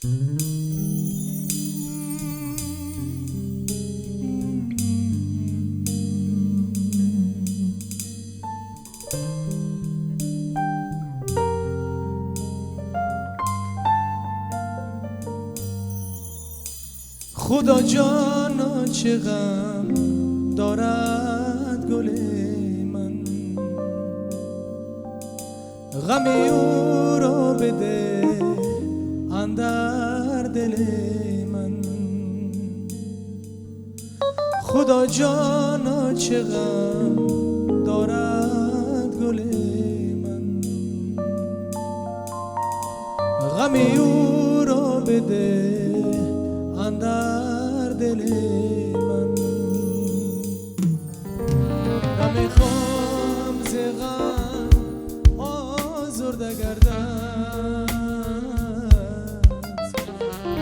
خدا جانا چه غم دارد گل من، غمی او را بده اندر دل من. خدا جانا چه غم دارد گل من، غمی او را بده اندر دل من. نمیخوام ز غم آزرده گردد،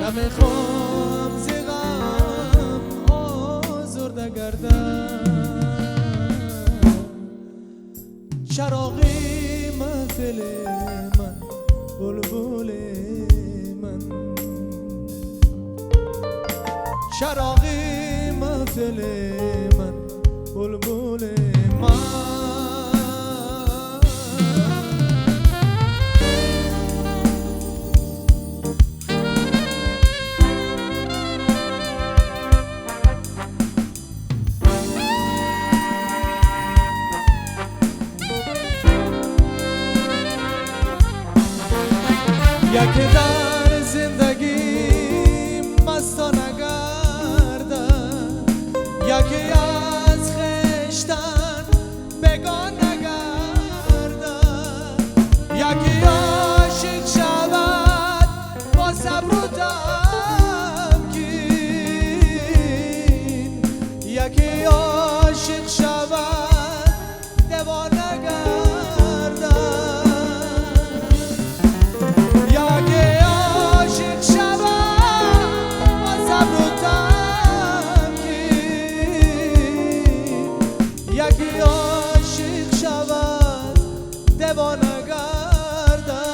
نمیخوام ز غم آزرده گردد. چراغی محفل من، بلبل من، چراغی محفل من، بلبل من. یک در زندگی مستانه یکی از خشتن بگان نگردد، یکی عاشق شود با صبر و تمکین، یکی عاشق شود دیوانه گردد، یکی عاشق شود با صبر و یکی عاشق شود دیوانه گردد.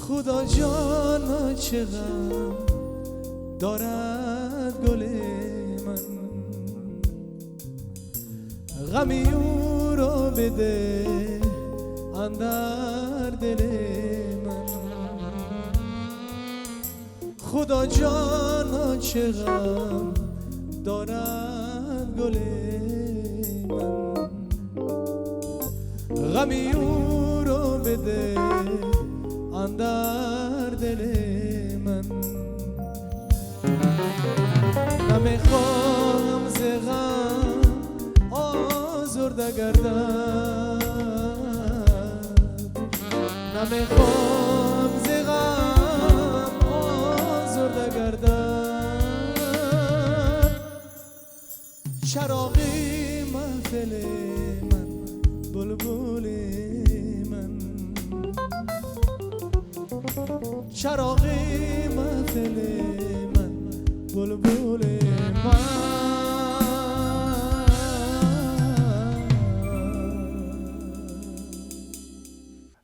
خدا جانا چه غم دارد گل من، غمی او را بده اندر دل من. خدا جانا چه غم دارد گل من، غمی او را بده اندر دل من. نمیخوام ز غم آزرده گردد، نمیخوام ز غم آزرده گردد. چراغی محفل من، بلبل من، چراغی محفل من، بلبل من.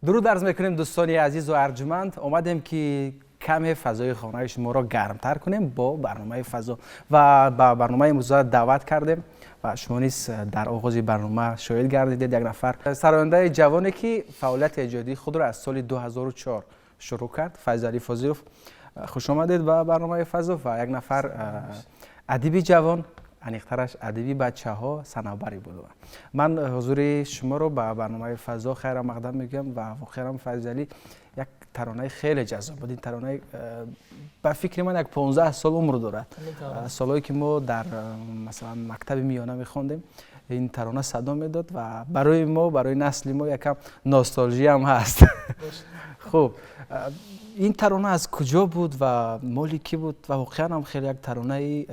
درود عرض میکنیم دوستان عزیز و ارجمند. اومدیم که کمی فضای خانه شما را گرمتر کنیم با برنامه فضا و با برنامه امروز دعوت کردیم و شما نیز در آغاز برنامه شاهد گردیدید. یک نفر سراینده جوانی که فعالیت ایجادی خود را از سال 2004 شروع کرد، فیض علی فاضلوف. خوش آمدید به برنامه فضا. و یک نفر ادیبی جوان، انیقترش ادیبی بچه ها صنوبری بود. من حضور شما رو به برنامه فضا خیر مقدم میگم و واقعا فیض علی یک ترانه خیلی جذاب بود. این ترانه به فکر من یک 15 سال عمر دارد. سالایی که ما در مثلا مکتب میانه میخوندیم این ترانه صدا میداد و برای ما، برای نسل ما یکم نوستالژی هم هست. خب این ترانه از کجا بود و مالی کی بود و واقعا هم خیلی یک ترانه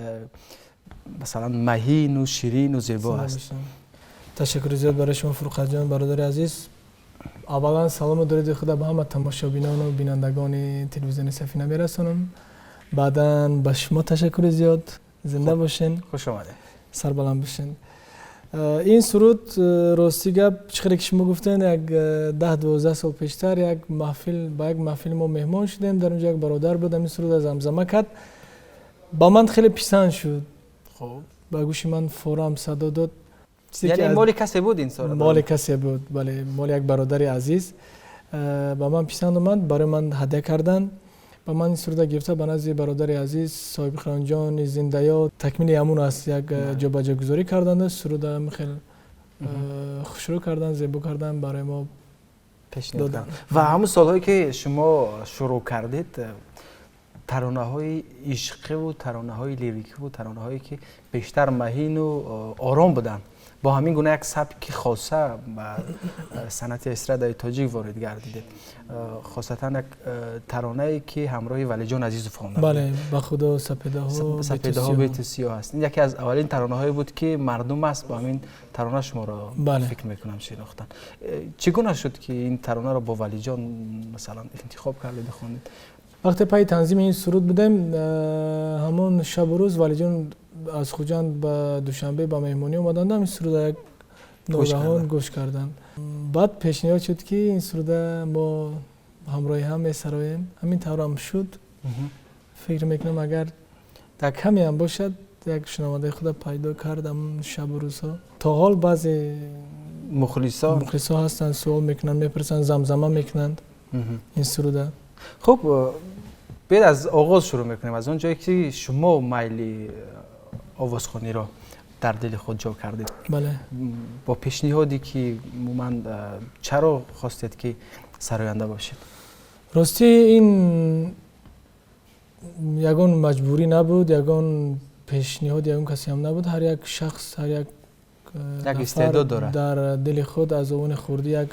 مثلا مهین و شیرین و زیبا است. تشکر زیاد برای شما فروخت جان برادر عزیز. اولا سلام و درود خدا به همه تماشابینان و بینندگان تلویزیون سفینه میرسونم. بعدا به شما تشکر زیاد. زنده باشین. خوش آمده. سربلند باشین. این سرود راستی گپ چقدر که شما گفتین یک 10-12 سال پیشتر یک محفل با یک محفل ما مهمان شدیم، در اونجا یک برادر بود این سرود زمزمه کرد، با من خیلی پسند شد. خب با گوش من فورا صدا داد. یعنی مال کسی بود این سرود؟ مال کسی بود، بله، مال یک برادر عزیز. با من پسند اومد، برای من هدیه کردن. با من این سرود گرفته به نزد برادر عزیز صاحب خیران جان زنده‌یاد تکمیل همون است، یک جابجا گذاری کردند. سرود هم خیلی خوشرو کردن، زیبا کردن، برای ما پیشنهاد دادن. و همون سالهایی که شما شروع کردید ترانه های عشقی و ترانه های لیریکی و ترانه هایی که بیشتر مهین و آرام بودن، با همین گونه یک سبک خاصه به صنعت استرادای تاجیک وارد گردیده. خاصتا یک ترانه‌ای که همراه ولی جان عزیز خواندن. بله، با خدا سپیده ها بیت سیاه است. این یکی از اولین ترانه هایی بود که مردم است با همین ترانه شما را فکر میکنم شناختن. چگونه شد که این ترانه را با ولی جان مثلا انتخاب کردید بخونید؟ وقتی پای تنظیم این سرود بودیم، همون شب و روز ولی جان از خوجند به دوشنبه با مهمونی اومدند، این سرود یک ناگهان گوش کردن. بعد پیشنهاد شد که این سرود ما همراه هم میسراییم. همین طور هم شد. فکر میکنم اگر در کمی هم باشد یک شنونده خدا پیدا کردم شب و روزها. تا حال بعضی مخلصا هستن سوال میکنن، میپرسن، زمزمه میکنند این سرود. خب بعد از آغاز شروع میکنیم، از اون جایی که شما میل آوازخوانی را در دل خود جا کردید. بله. با پیشنهادی که من چرا خواستید که سراینده باشید؟ راستی این یگان مجبوری نبود، یگان پیشنهاد یگان کسی هم نبود. هر یک شخص، هر یک استعداد دارد در دل خود از اون خوردی یک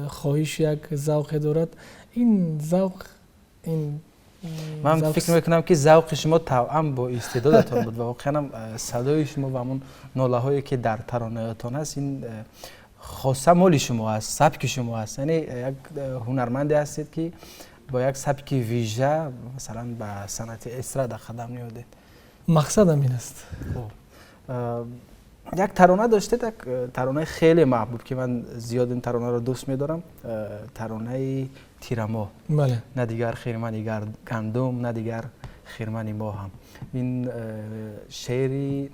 خواهش، یک ذوق دارد. این ذوق، این من فکر میکنم که ذوق شما توأم با استعدادتان بود و واقعا صدای شما و همون ناله هایی که در ترانه‌تان هست این خاصه مال شما است، سبک شما است. یعنی یک هنرمندی هستید که با یک سبک ویژه مثلا به صنعت استراد قدم نهادید. مقصدم این است. یک ترانه داشتید، یک ترانه خیلی محبوب که من زیاد این ترانه رو دوست می‌دارم، ترانه تیرما. بله. نه دیگر خیرمنی گندم، نه دیگر خیرمنی ما هم. این شاعری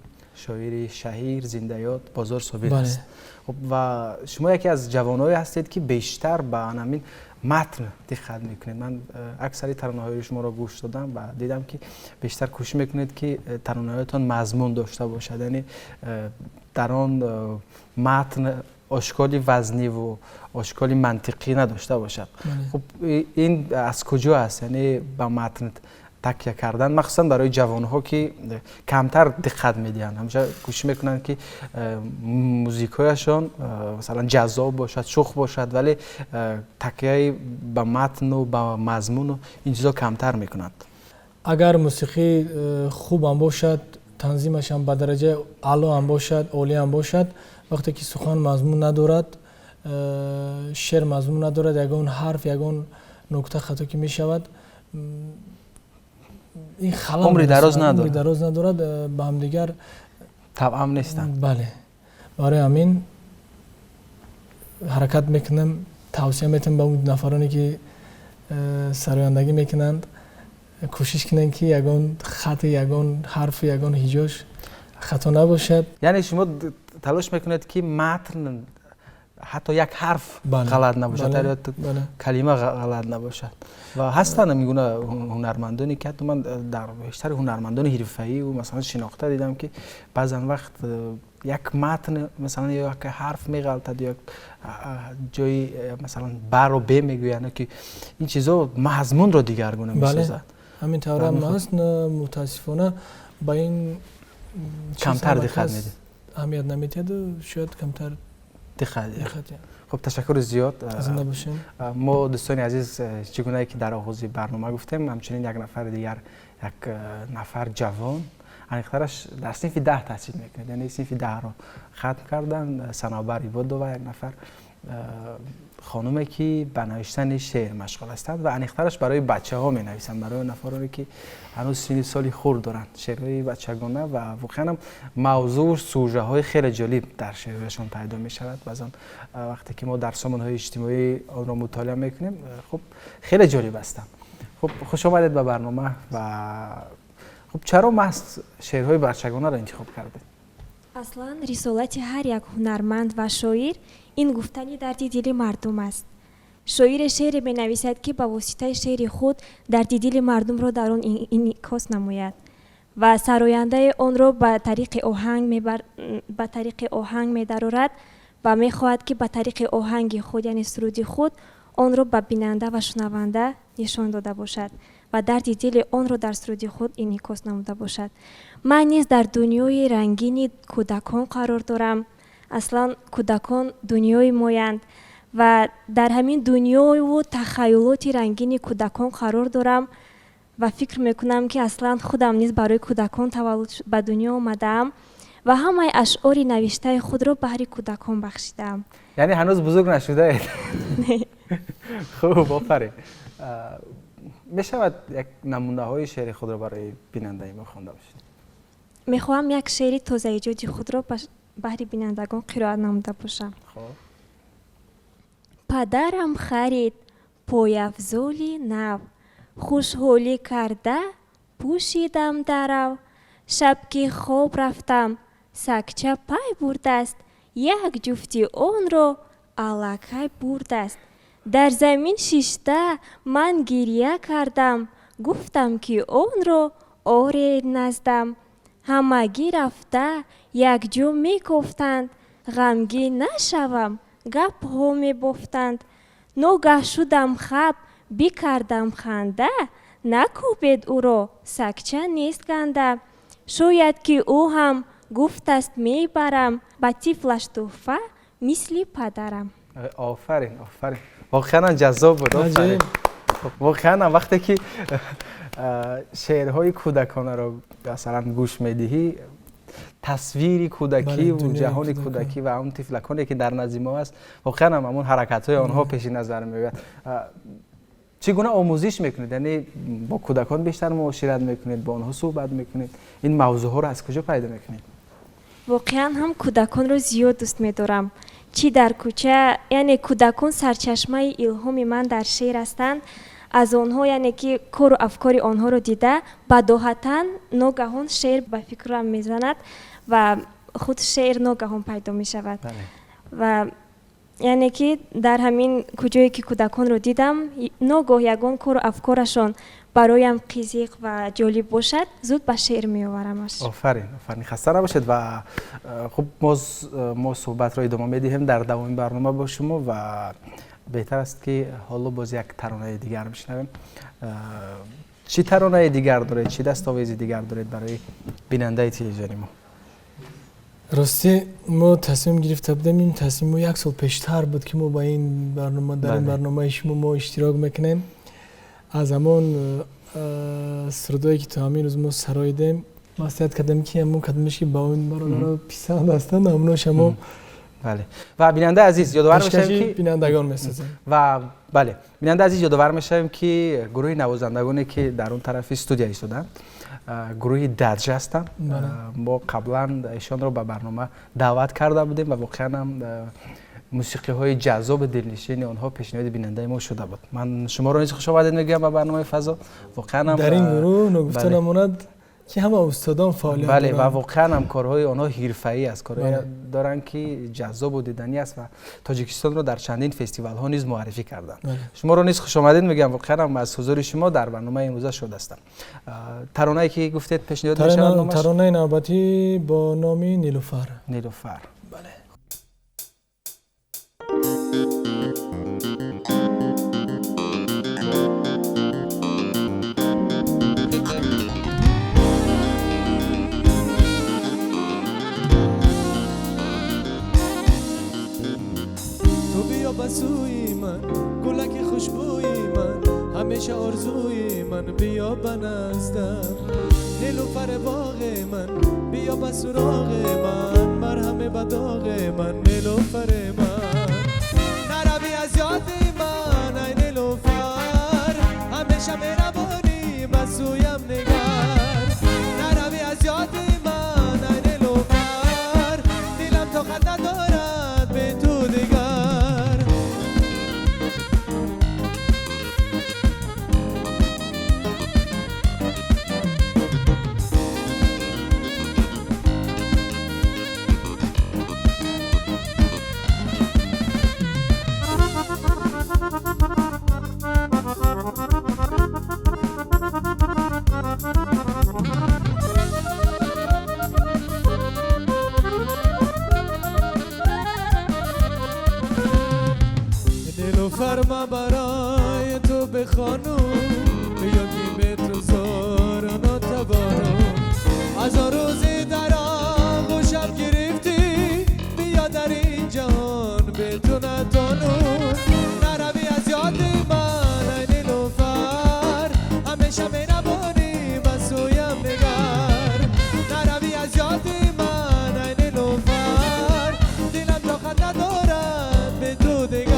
شهیر زنده‌یاد بازار ثابت است. و شما یکی از جوانایی هستید که بیشتر به همین متن دقت میکنید. من اکثری ترانه‌های شما را گوش دادم و دیدم که بیشتر کوشش میکنید که ترانه‌هایتان مضمون داشته باشد، یعنی در آن متن اشکالی وزنی و اشکالی منطقی نداشته باشد. خب این از کجا است؟ یعنی به متن تکیه کردن، مخصوصا برای جوانها که کمتر دقت میدن، همیشه کوشش میکنن که موزیکایشان مثلا جذاب باشد، شوخ باشد، ولی تکیه به متن و به مضمون و این چیزا کمتر میکنند. اگر موسیقی خوب هم باشد، تنظیمش هم به درجه اعلی هم باشد، عالی هم باشد، وقتی که سخن مضمون ندارد، شعر مضمون ندارد، یگان حرف، یگان نکته خطا که میشود، این خلل عمری دراز ندارد، با هم دیگر توأم نیستند. بله، برای همین حرکت میکنم توصیه میتونم به اون نفرانی که سرایندگی میکنند کوشش کنند که یگان خط یگان حرف یگان هیجاش خطا نباشد. یعنی شما تلاش میکنید که متن حتی یک حرف بله. غلط نباشد، بله. یا بله. کلمه غلط نباشد. و هستن میگونه هنرمندانی که حتی من در بیشتر هنرمندان حرفه‌ای و مثلا شناخته دیدم که بعضا وقت یک متن مثلا یا یک حرف میغلطد یا جای مثلا بر و ب میگویند که این چیزا مضمون رو دیگرگونه میسازد. بله. همین طور هم هست. متاسفانه با این کمتر دقت میدید، اهمیت نمیدید و شاید کمتر دقت. خب تشکر زیاد. زنده باشین. ما دوستان عزیز چگونه که در آغاز برنامه گفتیم، همچنین یک نفر دیگر، یک نفر جوان انیخترش در صنف 10 تحصیل میکنه، یعنی صنف 10 رو ختم کردن، صنابر بود و یک نفر خانومی که به نوشتن شعر مشغول هستند و انیخترش برای بچه ها می نویسند، برای نفرانی که هنوز سن سالی خرد دارند، شعرهای بچگانه و واقعا موضوع و سوژه های خیلی جالب در شعرشون پیدا می شود. بعضا وقتی که ما در سامانه های اجتماعی آن را مطالعه میکنیم خب خیلی جالب هستند. خب خوش آمدید به برنامه. و خب چرا محض شعرهای بچگانه را انتخاب کردید؟ اصلا رسالت هر یک هنرمند و شاعر این گفتنی درد دل مردم است. شاعر شعر بنویسد که با واسطه شعر خود درد دل مردم را در آن انعکاس نماید و سراینده آن را به طریق آهنگ می‌درآورد و می‌خواهد که به طریق آهنگ خود یعنی سرود خود آن را به بیننده و شنونده نشان داده باشد و درد دل آن را در سرود خود انعکاس نموده باشد. من نیز در دنیای رنگین کودکان قرار دارم. اصلا کودکان دنیای مایند و در همین دنیای و تخیلات رنگین کودکان قرار دارم و فکر میکنم که اصلا خودم نیز برای کودکان تولد به دنیا آمدم و همه اشعار نوشته خود را برای کودکان بخشیدم. یعنی هنوز بزرگ نشده اید؟ خوب، آفرین. میشود یک نمونه های شعر خود را برای بیننده ما خوانده باشید؟ میخواهم یک شعر تازه ایجادی خود را برای بینندگان قرائت نموده باشم. خب. پدرم خرید پایافزولی نو، خوشحالی کرده پوشیدم درو. شب که خواب رفتم سکچه پای برده است، یک جفتی آن را الکی برده است. در زمین شیشته من گریه کردم، گفتم که آن را آره نزدم. همگی رفته یک جو می گفتند، غمگین نشوم گپ ها می بافتند. ناگه شدم خب بکردم خنده، نکوبید او را سکچه نیست گنده. شاید که او هم گفت است می برم، به طفلش تحفه مثل پدرم. آفرین، آفرین. واقعا جذاب بود. آفرین. واقعا وقتی که شعرهای کودکانه را مثلا گوش میدهی، تصویر کودکی و جهان کودکی و اون طفلکانی که در نزد ما است، واقعا همون حرکت های آنها پیش نظر میاد. چگونه آموزش میکنید؟ یعنی با کودکان بیشتر معاشرت میکنید، با آنها صحبت میکنید؟ این موضوع ها را از کجا پیدا میکنید؟ واقعا هم کودکان رو زیاد دوست میدارم. چی در کوچه، یعنی کودکان سرچشمه الهام من در شعر هستند. از آنها یعنی که کار و افکار آنها رو دیده بداهتا ناگهان شعر به فکرم میزند و خود شعر ناگهان پیدا می شود. و یعنی که در همین کجایی که کودکان رو دیدم ناگاه یگان کار و افکارشان برایم قیزیق و جالب باشد، زود به شعر می آورمش. آفرین، آفرین. خسته نباشید. و خب ما صحبت را ادامه میدیم در دوام برنامه با شما و بهتر است که حالا باز یک ترانه دیگر میشنویم. چی ترانه دیگر دارید؟ چی دستاویزی دیگر دارید برای بیننده تلویزیونی ما؟ راستی ما تصمیم گرفته بودیم، این تصمیم ما یک سال پیشتر بود که ما با این برنامه در این برنامه شما ما اشتراک میکنیم. از همون سرودایی که تا همین روز ما سراییدیم مصلحت کردیم که همون کدومش که با اون برادرها پیسند هستند همونا شما بله. و بیننده عزیز یادآور میشم که بینندگان میسازیم و بله بیننده عزیز یادآور میشم که گروه نوازندگانی که در اون طرف استودیو ایستادند گروه درج هستند. ما قبلا ایشان رو به برنامه دعوت کرده بودیم و واقعا هم موسیقی های جذاب دلنشین آنها پیشنهاد بیننده ما شده بود. من شما را نیز خوش آمدید میگم به برنامه فضا. واقعا در این گروه نگفته نماند که همه استادان فعالیت بله دارند. و واقعا هم کارهای آنها حرفه‌ای است، کارهایی دارن که جذاب و دیدنی است و تاجیکستان رو در چندین فستیوال ها نیز معرفی کردند. شما رو نیز خوش آمدید میگم، واقعا هم از حضور شما در برنامه امروز شده هستم. ترانه‌ای که گفتید پیشنهاد می‌شود ترانه نوبتی با نام نیلوفر. نیلوفر. بله. بسوی من گلک خوشبوی من، همیشه آرزوی من بیا به نزدم. نیلوفر باغ من بیا به سراغ من، مرهم به داغ من نیلوفر من. نروی از یاد من ای نیلوفر، همیشه مهربانی بسویم نگر. نروی از یاد من ای نیلوفر، دلم طاقت ندارد به تو دیگر. فرما برای تو بخوانم، بیا که به تو زار ناتوانم. از روزی در آغوشم گرفتی، بیا در این جهان به تو نتانم. نروی از یاد من ای نیلوفر، همیشه مهربانی بسویم نگر. نروی از یاد من ای نیلوفر، دلم طاقت ندارد به تو دیگر.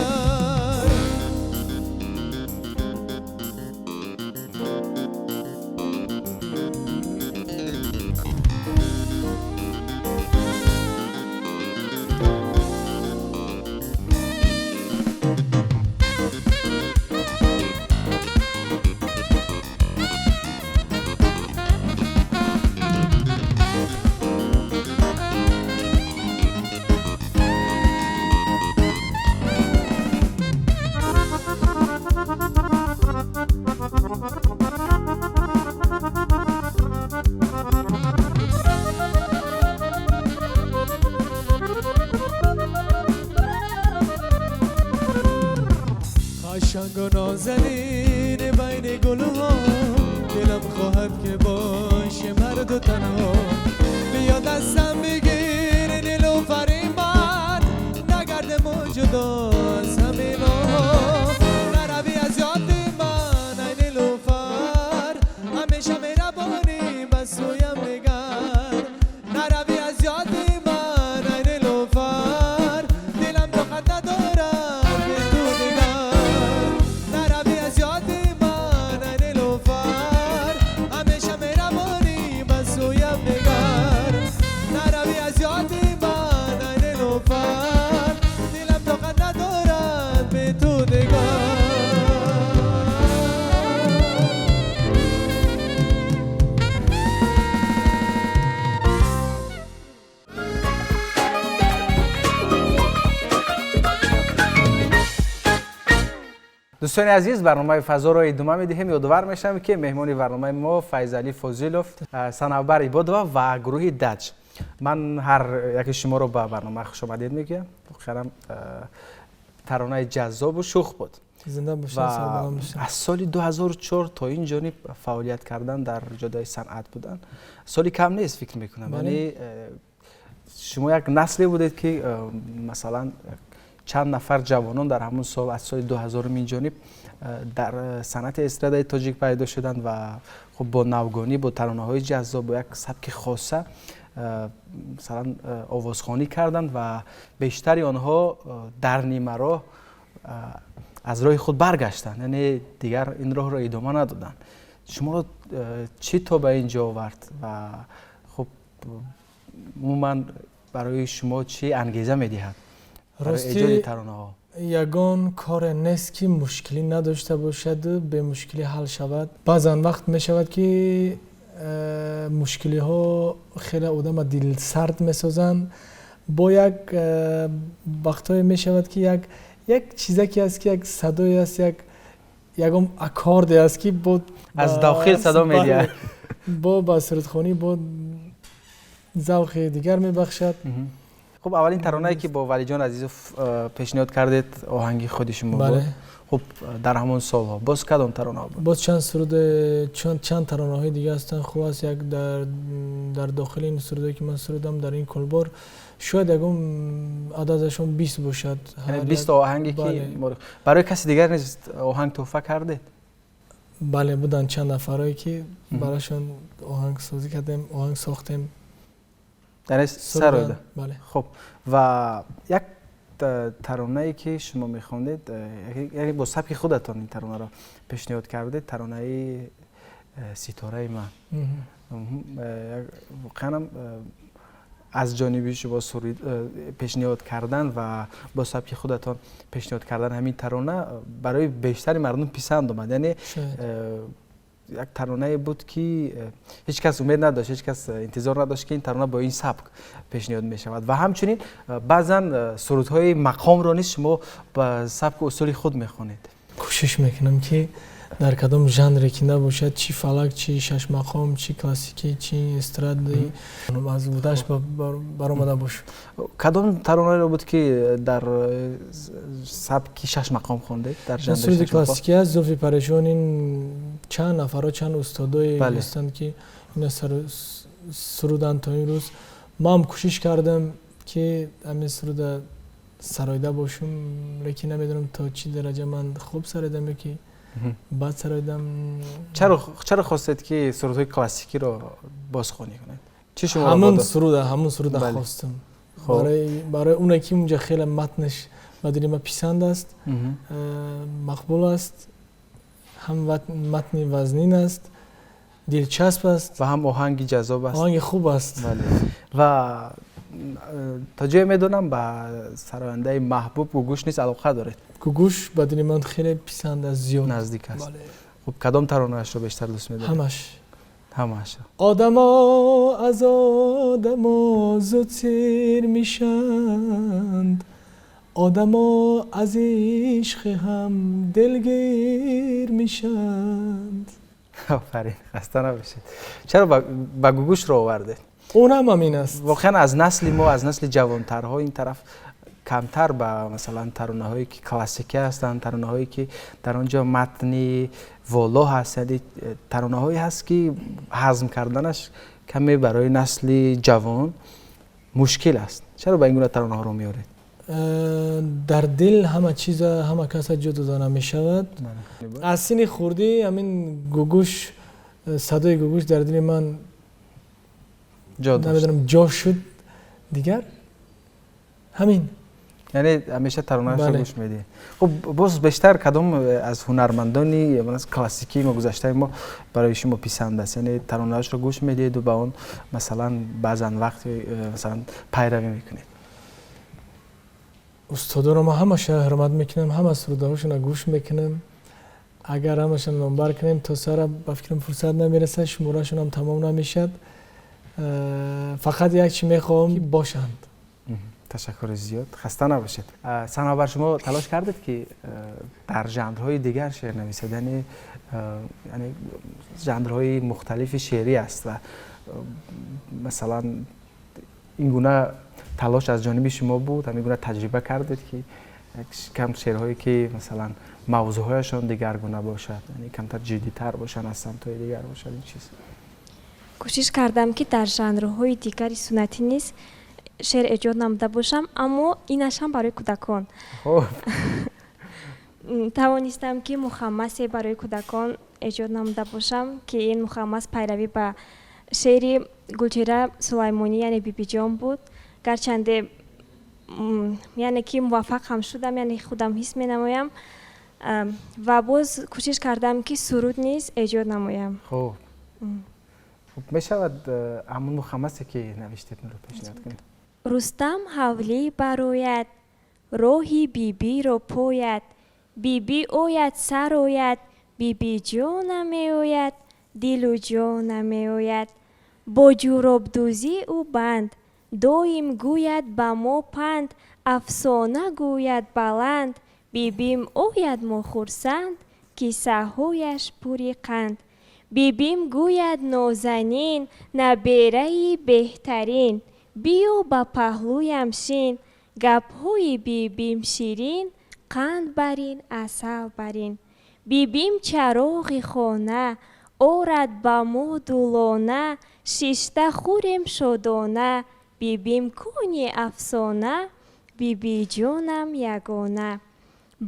قشنگ و نازنین بین گلها، دلم خواهد که باشه مرد و تنها. بیا دستم بگیر نیلوفر من، نگردم جدا از همین ها. نروی از یاد من ای نیلوفر، همیشه مهربانی بسویم نگر. نروی از یاد من ای نیلوفر، دلم طاقت ندارد به تو دیگر. نروی از یاد من ای نیلوفر، همیشه مهربانی بسویم نگر. نروی از یاد من ای نیلوفر، دلم طاقت ندارد به تو دیگر. دوستان عزیز، برنامه فضا رو ادامه میدهیم. یادآور میشم که مهمانی برنامه ما فیضعلی فضیلوف، صنوبر عبادова و گروه دج. من هر یک شما رو به برنامه خوش آمدید میگم. خیرم ترانه جذاب و شوخ بود. زنده باشین، و سلام باشین. از سال 2004 تا این جانب فعالیت کردن در جدای صنعت بودن. سالی کم نیست فکر میکنم. یعنی شما یک نسلی بودید که مثلا چند نفر جوانان در همون سال از سال 2000 این جانب در صنعت استرادای تاجیک پیدا شدند و خب با نوگانی، با ترانه‌های جذاب، با یک سبک خاصه مثلا آوازخوانی کردند و بیشتری آنها در نیمه راه از راه خود برگشتند، یعنی دیگر این راه را ادامه ندادند. شما را چی تا به اینجا آورد و خب عموما برای شما چی انگیزه می‌دهد؟ برای ایجاد ترانه ها؟ یگان کار نیست که مشکلی نداشته باشد و به مشکلی حل شود. بعضا وقت می شود که مشکلی ها خیلی آدم دل سرد می سازن. با یک وقتایی می شود که یک چیزی که است که یک صدایی است، یک اکاردی است که از داخل صدا می‌دهد، با سرودخوانی با ذوق دیگر می بخشد. خب اولین ترانه‌ای که با ولی جان عزیز پیشنهاد کردید آهنگ خود شما بود. بله. خب در همون سال‌ها باز کدام ترانه بود؟ باز چند ترانه‌های دیگه هستن. خوب است یک در داخل این سرودی که من سرودم در این کلبار شاید عددشون 20 باشد. یعنی 20 آهنگی که برای کسی دیگر نیست آهنگ تحفه کردید؟ بله بودن چند نفرایی که براشون آهنگ سازی کردیم، آهنگ ساختیم. در سرایده. بله. خب و یک ترانه‌ای که شما می‌خوندید یعنی با سبک خودتان این ترانه را پیشنهاد کردید، ترانه ستاره من. واقعا از جانب شما پیشنهاد کردن و با سبک خودتان پیشنهاد کردن همین ترانه برای بیشتر مردم پسند آمد. یعنی یک ترانه بود که هیچ کس امید نداشت، هیچ کس انتظار نداشت که این ترانه با این سبک پیشنهاد می شود. و همچنین بعضا سرودهای مقام را نیز شما با سبک اصولی خود میخوانید. کوشش میکنم که در کدام ژانری که نباشد، چی فلک، چی شش مقام، چی کلاسیکی، چی استرادی، از بودش برآمده باشه. کدام ترانه را بود که در سبک شش مقام خوانده؟ در ژانر سرود کلاسیکی است. زلف پریشان این چند نفر چند استادای هستند که اینا سرودن تا این روز. ما هم کوشش کردم که همین سرود سرایده باشم، لیکن نمیدونم تا چی درجه من خوب سرایدم که بعد سرایدم. چرا خواستید که سرودهای کلاسیکی رو بازخوانی کنید؟ چی شما همون سرود خواستم. برای اون که اونجا خیلی متنش بدون ما پسند است، مقبول است، هم متن وزنین است، دلچسب است و هم آهنگ جذاب است، آهنگ خوب است. و تا جای میدونم با سراینده محبوب گوگوش نیست علاقه دارید؟ گوگوش بدون من خیلی پسند است، زیاد نزدیک است. خب کدام ترانه‌اش رو بیشتر دوست می‌دارید؟ همش. آدما از آدما زودتر میشند، آدما از عشق هم دلگیر میشند. آفرین، خسته نباشید. چرا با گوگوش رو آوردید؟ اونم همین است. واقعا از نسل ما، از نسل جوانترها این طرف کمتر با مثلا ترانه هایی که کلاسیکی هستند، ترانه هایی که در آنجا متنی والا هست، یعنی ترانه هایی هست که هضم کردنش کمی برای نسل جوان مشکل است. چرا با این گونه ترانه ها رو میارید؟ در دل همه چیز همه کس جدا نمی شود. از سین خوردی همین گوگوش، صدای گوگوش در دل من نمیدونم جا شد دیگر همین. یعنی همیشه ترانه‌اش رو گوش میدی. خب باز بیشتر کدام از هنرمندانی از کلاسیکی ما گذشته ما برای شما پسند است؟ یعنی ترانه‌اش رو گوش میدید و با اون مثلا بعضا وقت مثلا پیروی میکنید؟ استادا رو ما همش حرمت میکنم، همه سرودهاشون رو گوش میکنم. اگر همشون نمبر کنیم تا سر با فکرم فرصت نمیرسه، شمارهشون هم تمام نمیشد. فقط یک چی میخوام که باشند. تشکر زیاد، خسته نباشید. صنوبر شما تلاش کردید که در ژانرهای دیگر شعر نویسید، یعنی ژانرهای مختلف شعری است و مثلا این گونه تلاش از جانب شما بود؟ همین گونه تجربه کردید که کم شعرهایی که مثلا موضوعهایشان دیگرگونه باشد، یعنی کمتر جدی‌تر باشن، از سمت‌های دیگر باشد این چیز؟ کوشش کردم که در ژانرهای دیگری سنتی نیست شعر ایجاد نموده باشم، اما اینش هم برای کودکان. توانستم که مخمس برای کودکان ایجاد نموده باشم که این مخمس پیروی به شعر گلچهره سلیمانی یعنی بیبی جان بود. گرچنده یعنی که موفق هم شدم، یعنی خودم حس می نمایم و باز کوشش کردم که سرود نیز ایجاد نمایم. خب می شود همون مخمسی که نوشتید رو پیشنهاد کنید؟ رستم حولی برآید، روحی بیبی رو پوید بیبی اوید سر اوید بیبی جانم اوید دل و جانم اوید با جوراب دوزی او بند دویم گوید با ما پند افسانه گوید بلند بیبیم اوید ما خورسند کیسه هایش پوری قند بیبیم گوید نازنین نبیره بهترین بیو با پهلویم شین گپ های بیبیم شیرین قند برین عسل برین بیبیم چراغ خانه آرد با ما دولانه شیشته خوریم شدانه بیبیم کنی افسانه بیبی جانم یگانه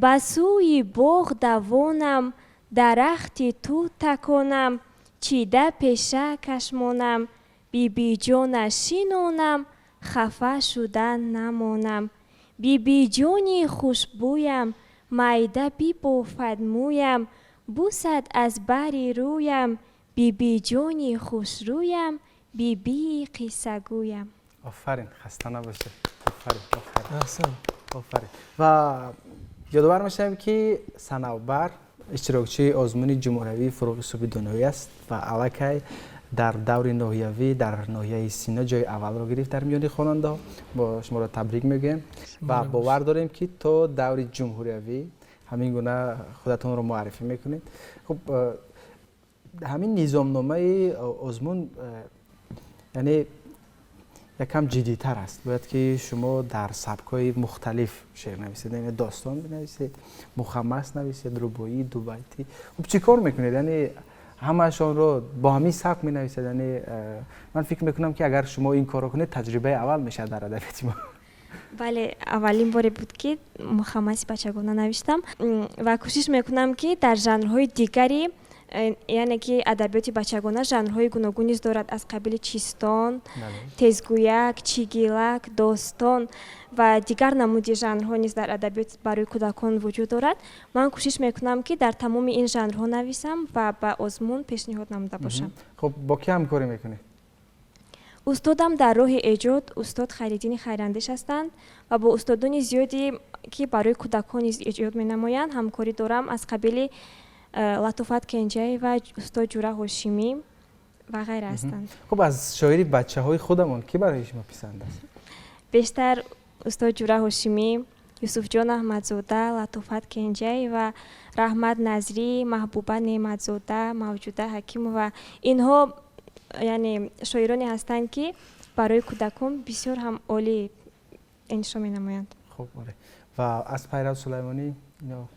بسوی باغ دوانم درختی تو تکانم چیده پیشه کشمانم بیبی جان شینانم خفه شدن نمانم بیبی جانی خوشبویم میده بی بافد مویم بوسد از بری رویم بیبی جانی خوش رویم بیبی قصه گویم. آفرین، خسته نباشه. آفرین. احسن. آفرین. و یادآور میشم که صنوبر اشتراکچی آزمون جمهوری فروغ صبح دنیایی است و الکی در دور ناحیوی در ناحیه سینا جای اول را گرفت در میان خواننده ها. با شما را تبریک میگیم و باور داریم که تو دور جمهوری همین گونه خودتون رو معرفی میکنید. خب همین نظامنامه آزمون یعنی یکم جدی‌تر است. باید که شما در سبک‌های مختلف شعر نویسید، یعنی داستان بنویسید، مخمس نویسید، رباعی، دو بیتی. خب چیکار میکنید؟ یعنی همه‌شون رو با همین سبک می‌نویسید؟ یعنی من فکر میکنم که اگر شما این کارو کنید تجربه اول میشه در ادبیات ما. بله، اولین باری بود که مخمسی بچگانه نوشتم و کوشش میکنم که در ژانرهای دیگری، یعنی که ادبیات بچگانه ژانرهای گوناگونی دارد، از قبیل چیستان، تزگویک، چیگیلک، داستان و دیگر نمودی ژانرها نیز در ادبیات برای کودکان وجود دارد. من کوشش میکنم که در تمام این ژانرها نویسم و به آزمون پیشنهاد نموده باشم. خب با کی همکاری میکنی؟ استادم در راه ایجاد استاد خیرالدین خیراندیش هستند و با استادان زیادی که برای کودکان ایجاد می‌نمایند همکاری دارم، از قبیل لطفت کنجی و استاد جوره هاشمی و غیره هستند. خب از شاعری بچه‌های خودمون کی برای شما پسند است؟ بیشتر استاد جوره هاشمی، یوسف جان احمدزاده، لطفت کنجی و رحمت نظری، محبوبه نعمتزاده، موجوده حکیم و اینها یعنی شاعرانی هستند که برای کودکان بسیار هم عالی انشا می‌نمایند. خب آره. و از پیرو سلیمانی؟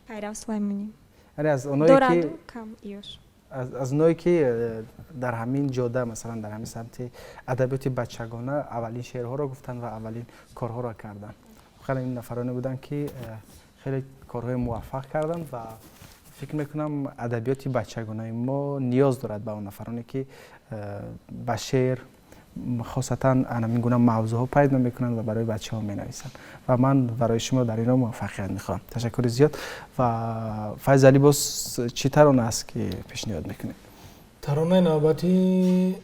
پیرو سلیمانی یعنی از اونایی که کم ایوش، از اونایی که در همین جاده مثلا در همین سمت ادبیات بچگانه اولین شعرها را گفتن و اولین کارها را کردن. خیلی این نفرانی بودن که خیلی کارهای موفق کردن و فکر میکنم ادبیات بچگانه ما نیاز دارد به اون نفرانی که به شعر خاصتا همین گونه موضوعها پیدا میکنن و برای بچه‌ها مینویسن و من برای شما در اینا موفقیت میخوام. تشکر زیاد. و فیض علی باز چی ترانه است که پیشنهاد میکنید؟ ترانه نوبتی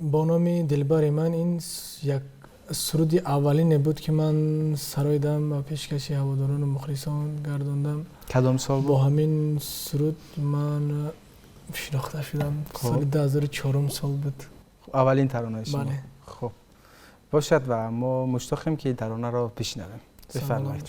با نام دلبر من، این یک سرود اولین بود که من سرایدم و پیشکشی هواداران و مخلصان گرداندم. کدام سال بود؟ با همین سرود من شناخته شدم. سال 2004 سال بود. اولین ترانه شما؟ بله. خب باشد و ما مشتاقیم که ترانه را بشنویم. بفرمایید.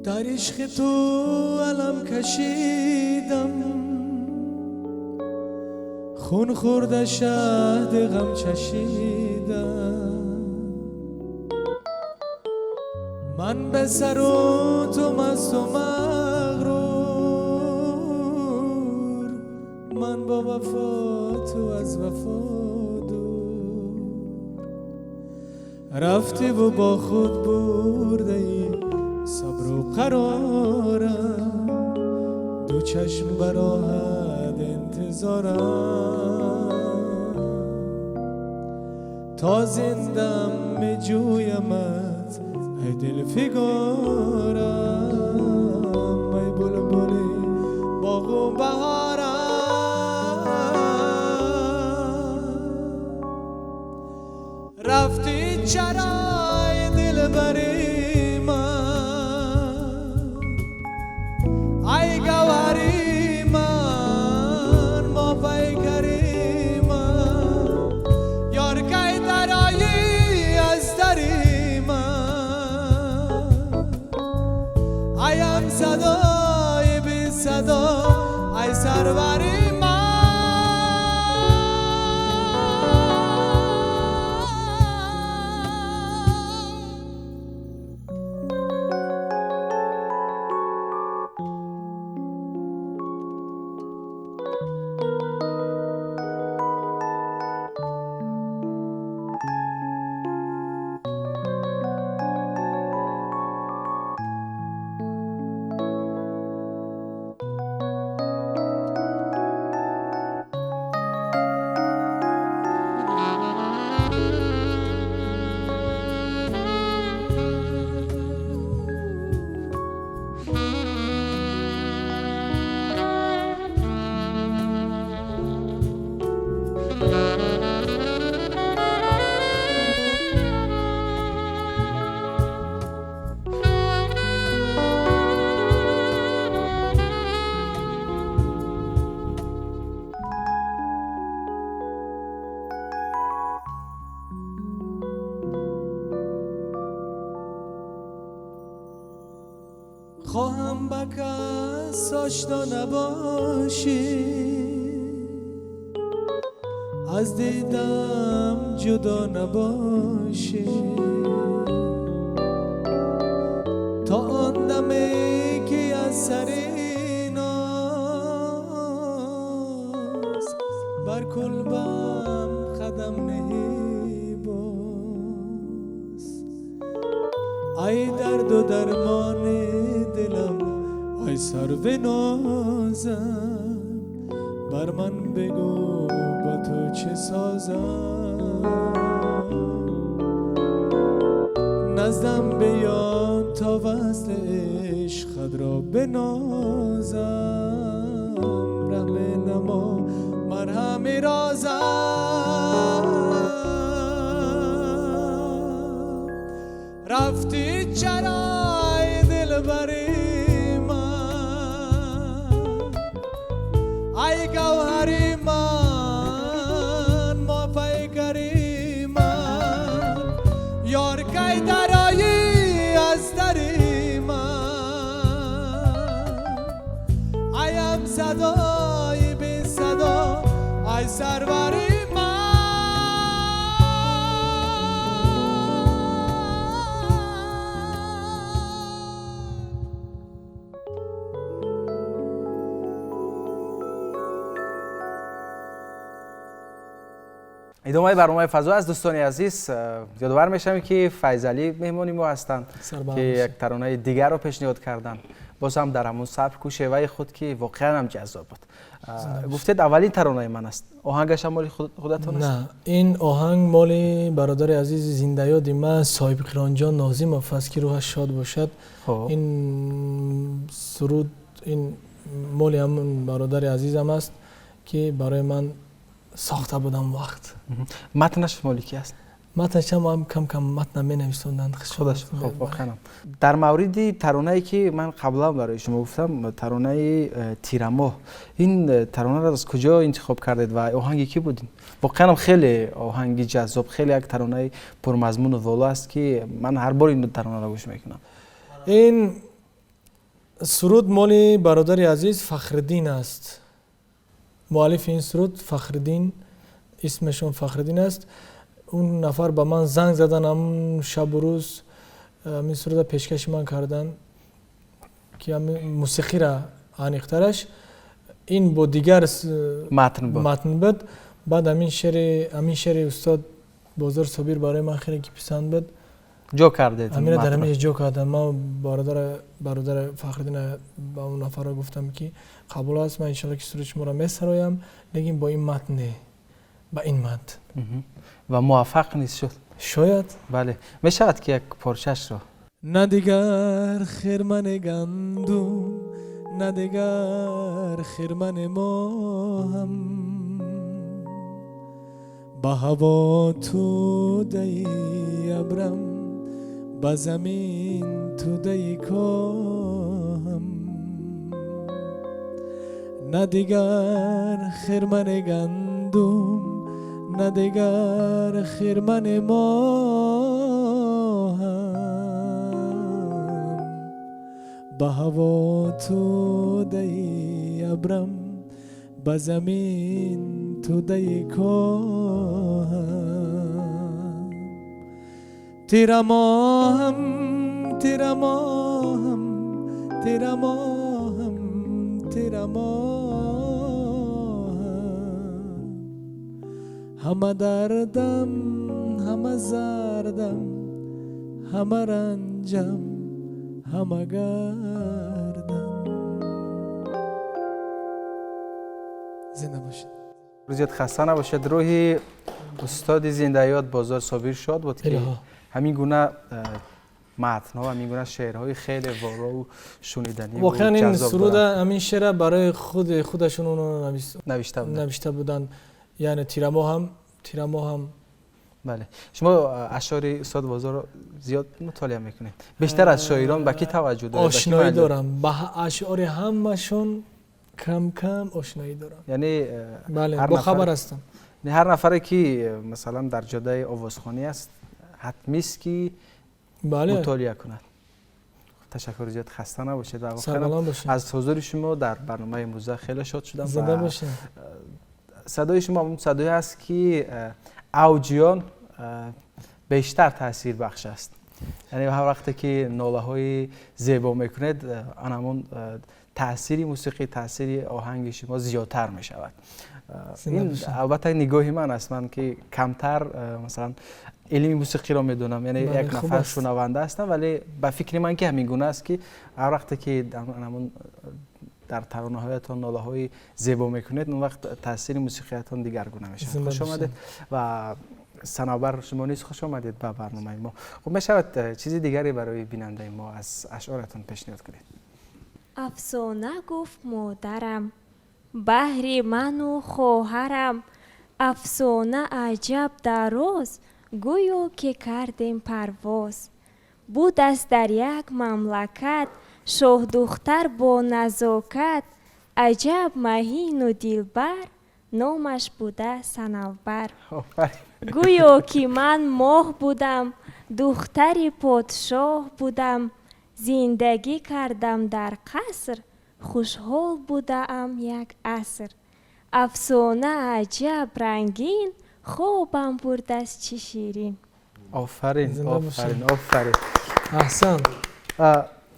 در عشق تو علم کشیدم، خون خورده شهد غم چشیدم، من به سر و تو مست و مغرور، وفا تو از وفا دور رفتی و با خود برده ای صبر و قرارم دو چشم براحت انتظارم تا زندم می جویمت ای دل فگارم ای بلبلی باغ و بهارم رفتی چرای دل بری من ای گوهری من ما پیکری من یار که درایی از دری من ایم صدای بی صدا ای سروری خواهم با کس آشنا نباشی از دیدم جدا نباشی تا آن دمی که از سری ناز بر کلبم خدم نهی باز ای درد و درمان دلم ای سر به نازم بر من بگو با تو چه سازم نزدم بیان تا وصل عشق را بنازم رحم نما مرهم رازم رفتی چرای دل بری من ای گوهری من ما پیکری من یار که درایی از دری من ایم صدای بی صدا ای سروری ادامه برنامه فضا از دوستان عزیز یادآور میشم که فیضعلی مهمانی ما هستند که یک ترانه دیگر رو پیشنهاد کردن باز هم در همون سبک و شیوه خود که واقعا هم جذاب بود. گفتید اولین ترانه من است، آهنگش هم مال خودتون است؟ نه، این آهنگ مال برادر عزیز زنده یاد من صاحب قرانجان ناظم است که روحش شاد باشد. این سرود این مال همون برادر عزیزم است که برای من ساخته بودم وقت. متنش مال کی است؟ متنش هم کم کم متن می نویسوندند خودش. خب واقعا در مورد ترانه‌ای که من قبلا برای شما گفتم، ترانه تیرماه، این ترانه را از کجا انتخاب کردید و آهنگی کی بودین؟ واقعا خیلی آهنگی جذاب، خیلی یک ترانه پرمضمون و والا است که من هر بار این ترانه را گوش میکنم. این سرود مال برادر عزیز فخرالدین است. مؤلف این سرود فخرالدین، اسمشون فخرالدین است. اون نفر به من زنگ زدن همون شب و روز این سرود پیشکش من کردن که موسیقی را آنیخترش این با دیگر متن بود. بعد همین شعر استاد بازار صابر برای من خیلی پسند بود. جو کرده همین در همین جو کردم. ما برادر فخرالدین با اون نفر گفتم که قبول است، من ان شاء الله که سرود شما را میسرایم، لیکن با این متن نه، با این متن. و موفق نیست شد. شاید. بله. میشود که یک پارچه‌اش رو. نه دیگر خرمن گندم، نه دیگر خرمن ما هم، با هوا تو دی ابرم، با زمین تو دی کاهم. نه دیگر خرمن گندم، نه دیگر خرمن ما هم، با هوا تو دی ابرم، با زمین تو دی کاهم. تیرا ماهم تیرا ماهم تیرا ماهم تیرا ماهم، همه دردم همه زردم همه رنجم همه گردم. زنده باشید. روزیت خسته نباشد. روحی استاد زنده‌یاد بازار صابر شاد بود که همین گونه متن ها و همین گونه شعرهای خیلی والا و شنیدنی و واقعا این جذاب سرود دارن. همین شعر برای خودشون اونو نوشته بودن. یعنی تیرما هم بله. شما اشعار استاد بازار رو زیاد مطالعه میکنید. بیشتر از شاعران به کی توجه دارید؟ آشنایی دارم با اشعار همشون، کم کم آشنایی دارم. یعنی بله، با خبر هستم. هر نفری که مثلا در جاده آوازخوانی است حتمی است که بله مطالعه کند. تشکر زیاد. خسته نباشید. سلام باشید. از حضور شما در برنامه امروز خیلی شاد شدم. زنده باشید. صدای شما اون صدایی است که اوجیان بیشتر تاثیر بخش است. یعنی هر وقتی که ناله های زیبا میکنید همون تاثیر موسیقی، تاثیر آهنگ شما زیادتر می شود. این البته نگاهی من است، من که کمتر مثلا علم موسیقی را میدونم، یعنی یک نفر شنونده هستم، ولی به فکر من که همین گونه است که هر وقتی که همون در ترانه هایتان ناله های زیبا میکنید اون وقت تاثیر موسیقیتان دیگرگونه میشه. خوش آمدید و صنوبر شما نیز خوش آمدید به برنامه ما. خب میشود چیزی دیگری برای بیننده ما از اشعارتان پیشنهاد کنید؟ افسانه گفت مادرم، بهر من و خواهرم، افسانه عجب دراز، گویا که کردیم پرواز. بود است در یک مملکت، شاه دختر با نزاکت، عجب مهین و دلبر، نامش بوده صنوبر. گویا که من ماه بودم، دختری پادشاه بودم، زندگی کردم در قصر، خوشحال بودم یک عصر. افسانه عجب رنگین، خوابم برد از چه شیرین. آفرین آفرین آفرین. احسن.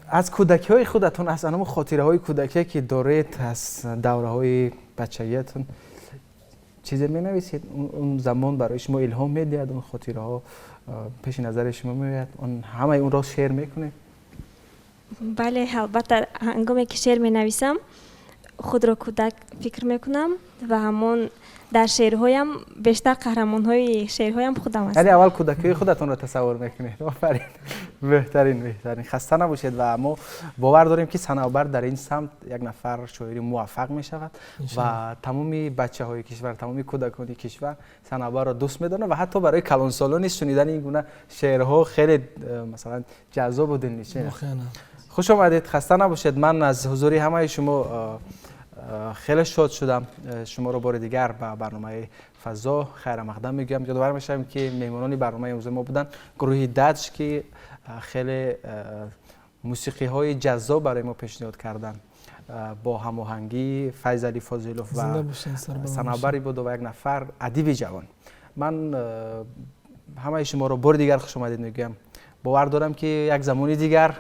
از کودکی های خودتون، از همون خاطره های کودکی که دارید از دوره های بچگیتون چیزی می نویسید؟ اون زمان برای شما الهام میدهد؟ اون خاطره ها پیش نظر شما میاد؟ اون همه اون را شعر میکنید؟ بله البته هنگامی که شعر می نویسم خود را کودک فکر میکنم و همون در شعرهایم بیشتر قهرمان‌های شعرهایم خودم هستم. یعنی اول کودکی خودتون را تصور میکنید. آفرین. بهترین. خسته نباشید و ما باور داریم که صنوبر در این سمت یک نفر شاعری موفق می شود و تمامی بچه‌های کشور، تمامی کودکان کشور صنوبر را دوست می‌دارند و حتی برای کلانسالان شنیدن این گونه شعرها خیلی مثلا جذاب و دلنشین. خوش آمدید. خسته نباشید. من از حضور همه شما خیلی شاد شدم. شما رو بار دیگر به برنامه فضا خیر مقدم میگم. یادآور میشم که مهمانان برنامه امروز ما بودن گروه دج که خیلی موسیقی های جذاب برای ما پیشنهاد کردن با هماهنگی فیض علی فاضلوف و صنوبری بود و یک نفر ادیب جوان. من همه شما رو بار دیگر خوش آمدید میگم. باور دارم که یک زمانی دیگر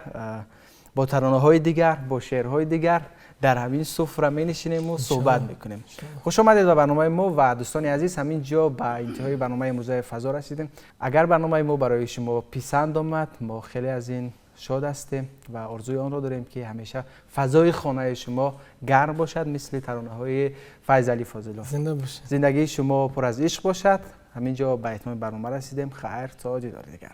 با ترانه های دیگر، با شعرهای دیگر در همین سفره می نشینیم و صحبت میکنیم. خوش آمدید به برنامه ما و دوستان عزیز، همین جا به انتهای برنامه موزه فضا رسیدیم. اگر برنامه ما برای شما پسند آمد، ما خیلی از این شاد هستیم و آرزوی آن را داریم که همیشه فضای خانه شما گرم باشد، مثل ترانه های فیض علی فاضلو. زنده باشید. زندگی شما پر از عشق باشد. همینجا به اتمام برنامه رسیدیم. خیر تا دیدار دیگر.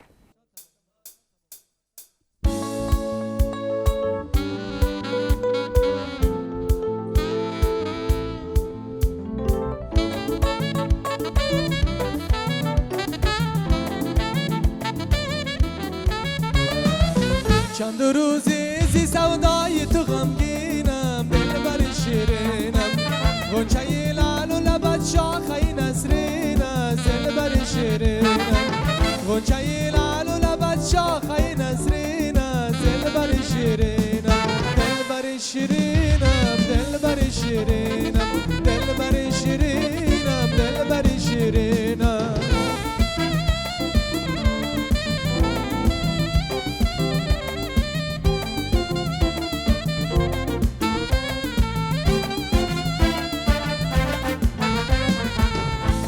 چند روزی زی سودای تو غمگینم، دلبر شیرینم، غنچه لعل و لبت شاخه نسرین است، دلبر شیرینم، غنچه لعل و لبت شاخه نسرین است، دلبر شیرینم، دلبر شیرینم، دلبر شیرینم، دلبر شیرینم، دلبر شیرینم.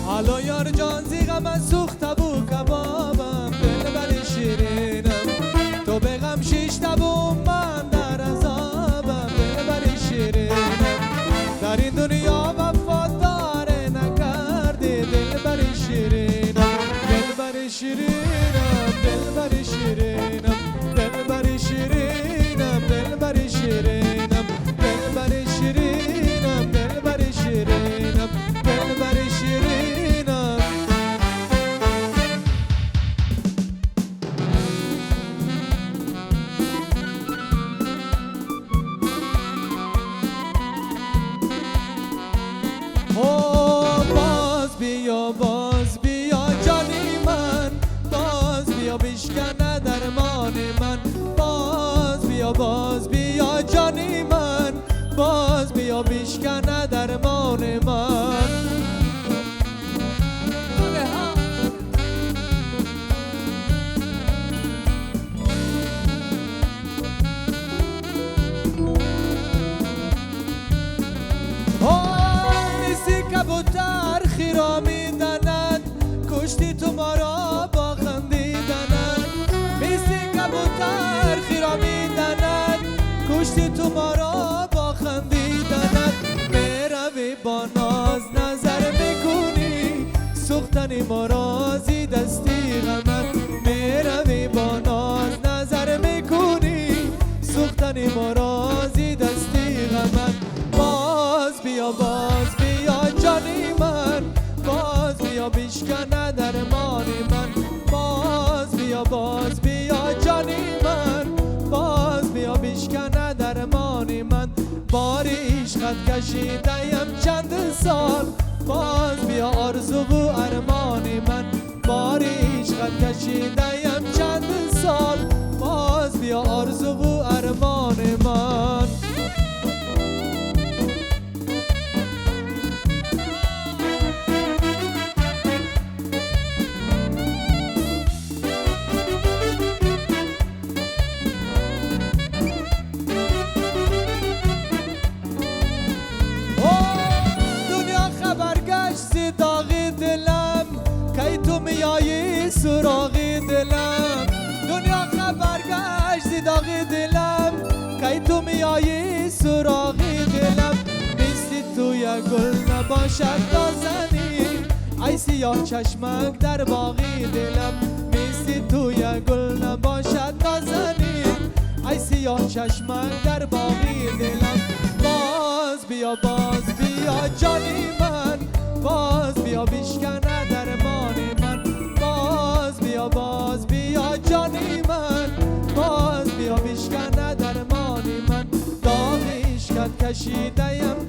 حالا یار جان زیغم از سوخته بو کبابم، دلبر شیرینم، تو به غم شیشته بو من در عذابم، دلبر شیرینم، در این دنیا وفادار نکردی، دلبر شیرینم، دلبر شیرینم، دلبر شیرینم، دلبر شیرینم، دلبر شیرینم، دلبر شیرینم، دلبر شیرینم، دلبر شیرینم. باز بیا جانی من، باز بیا بشکنه درمان من، باز بیا جانی من، باز بیا بشکنه درمان من. کبوتر خیرا میدند، کشتی تو ما را با خندیدند، مثل کبوتر خیرا میدند، کشتی تو ما را با خندیدند. میروی با ناز نظر میکنی، سوختنی ما را زی دستی غمت، میروی با ناز نظر میکنی، سوختنی ما را زی دستی غمت. باز بیا جانی من، باز بیا بشکنه درمان من، باز بیا جانی من، باز بیا بشکنه درمان من. بار عشقت کشیدیم چند سال، باز بیا آرزو و ارمان من، بار عشقت کشیدیم چند سال، باز بیا آرزو و ارمان من. سراغی دلم، دنیا خبر گشت زیداغ دلم، کی تو میایی سراغی دلم. مثل تو یک گل نباشد نازنی، ای سیاه چشمک در باغی دلم، مثل تو یک گل نباشد نازنی، ای سیاه چشمک در باغی دلم. باز بیا جانی من، باز بیا بشکنه درمان من، باز بیا جانی من، باز بیا بشکنه درمان من. داغ عشقت کشیدیم